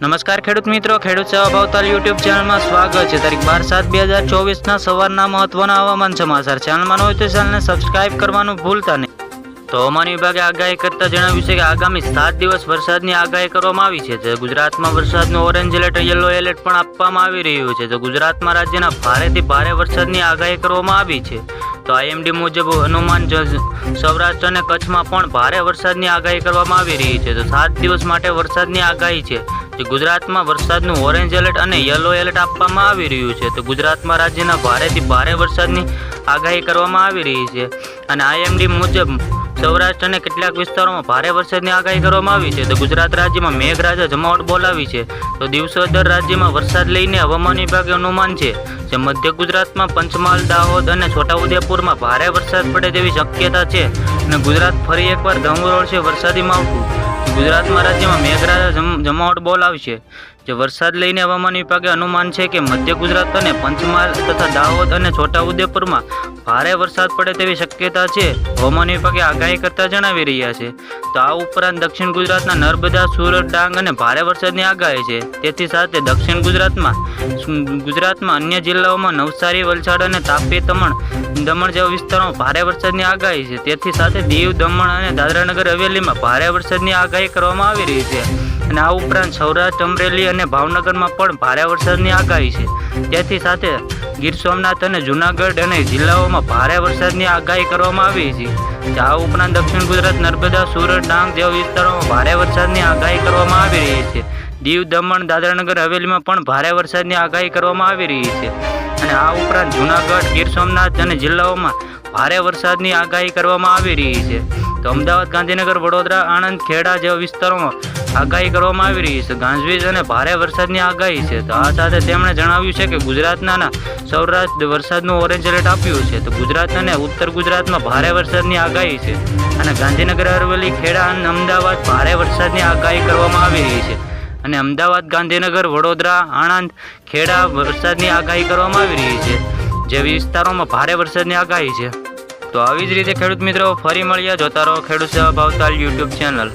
નમસ્કાર ખેડૂત મિત્રો, ખેડૂત સેવા ભાવતાલ યુટ્યુબ ચેનલમાં સ્વાગત છે। તારીખ 12/7/2024ના સવારના મહત્વના હવામાન સમાચાર। ચેનલમાં હોય તો ચેનલને સબસ્ક્રાઇબ કરવાનું ભૂલતા નહીં। તો હવામાન વિભાગે આગાહી કરતા જણાવ્યું છે કે આગામી 7 દિવસ વરસાદની આગાહી કરવામાં આવી છે। ગુજરાતમાં વરસાદનું ઓરેન્જ એલર્ટ, યલો એલર્ટ પણ આપવામાં આવી રહ્યું છે। તો ગુજરાતમાં રાજ્યના ભારેથી ભારે વરસાદની આગાહી કરવામાં આવી છે। તો આઈએમડી મુજબ અનુમાન સૌરાષ્ટ્ર અને કચ્છમાં પણ ભારે વરસાદની આગાહી કરવામાં આવી રહી છે। તો 7 દિવસ માટે વરસાદની આગાહી છે। ગુજરાતમાં વરસાદનું ઓરેન્જ એલર્ટ અને યલો એલર્ટ આપવામાં આવી રહ્યું છે। તો ગુજરાતમાં રાજ્યના ભારેથી ભારે વરસાદની આગાહી કરવામાં આવી રહી છે અને આઈએમડી મુજબ સૌરાષ્ટ્ર અને કેટલાક વિસ્તારોમાં ભારે વરસાદની આગાહી કરવામાં આવી છે। તો ગુજરાત રાજ્યમાં મેઘરાજા જમાવટ બોલાવી છે। તો દિવસોદર રાજ્યમાં વરસાદ લઈને હવામાન વિભાગે અનુમાન છે જે મધ્ય ગુજરાતમાં પંચમહાલ, દાહોદ અને છોટાઉદેપુરમાં ભારે વરસાદ પડે તેવી શક્યતા છે અને ગુજરાત ફરી એકવાર ધમરોળશે વરસાદી માવઠું। ગુજરાતમાં રાજ્યમાં મેઘરાજા જમાવટ બોલાવશે। જે વરસાદ લઈને હવામાન વિભાગે અનુમાન છે કે મધ્ય ગુજરાત અને પંચમહાલ તથા દાહોદ અને છોટાઉદેપુરમાં ભારે વરસાદ પડે તેવી શક્યતા છે, હવામાન વિભાગે આગાહી કરતા જણાવી રહ્યા છે। તો આ ઉપરાંત દક્ષિણ ગુજરાતના નર્મદા, સુરત, ડાંગ અને ભારે વરસાદની આગાહી છે। તેથી સાથે દક્ષિણ ગુજરાતમાં અન્ય જિલ્લાઓમાં નવસારી, વલસાડ અને તાપી, દમણ જેવા વિસ્તારોમાં ભારે વરસાદની આગાહી છે। તેથી સાથે દીવ, દમણ અને દાદરાનગર હવેલીમાં ભારે વરસાદની આગાહી કરવામાં આવી રહી છે અને આ ઉપરાંત સૌરાષ્ટ્ર, અમરેલી અને ભાવનગરમાં પણ ભારે વરસાદની આગાહી છે। તેથી સાથે ગીર સોમનાથ અને જૂનાગઢ અને જિલ્લાઓમાં ભારે વરસાદની આગાહી કરવામાં આવી છે। આ ઉપરાંત દક્ષિણ ગુજરાત, નર્મદા, સુરત, ડાંગ જેવા વિસ્તારોમાં ભારે વરસાદની આગાહી કરવામાં આવી રહી છે। દીવ, દમણ, દાદરાનગર હવેલીમાં પણ ભારે વરસાદની આગાહી કરવામાં આવી રહી છે અને આ ઉપરાંત જૂનાગઢ, ગીર સોમનાથ અને જિલ્લાઓમાં ભારે વરસાદની આગાહી કરવામાં આવી રહી છે। તો અમદાવાદ, ગાંધીનગર, વડોદરા, આણંદ, ખેડા જેવા વિસ્તારોમાં આગાહી કરવામાં આવી રહી છે, ગાજવીજ અને ભારે વરસાદની આગાહી છે। તો આ સાથે તેમણે જણાવ્યું છે કે ગુજરાતના સૌરાષ્ટ્ર વરસાદનું ઓરેન્જ એલર્ટ આપ્યું છે। તો ગુજરાત અને ઉત્તર ગુજરાતમાં ભારે વરસાદની આગાહી છે અને ગાંધીનગર, અરવલ્લી, ખેડા અને અમદાવાદ ભારે વરસાદની આગાહી કરવામાં આવી રહી છે અને અમદાવાદ, ગાંધીનગર, વડોદરા, આણંદ, ખેડા વરસાદની આગાહી કરવામાં આવી રહી છે, જે વિસ્તારોમાં ભારે વરસાદની આગાહી છે। તો આવી જ રીતે ખેડૂત મિત્રો ફરી મળ્યા, જોતા રહો ખેડૂત સેવા ભાવતાલ યુટ્યુબ ચેનલ।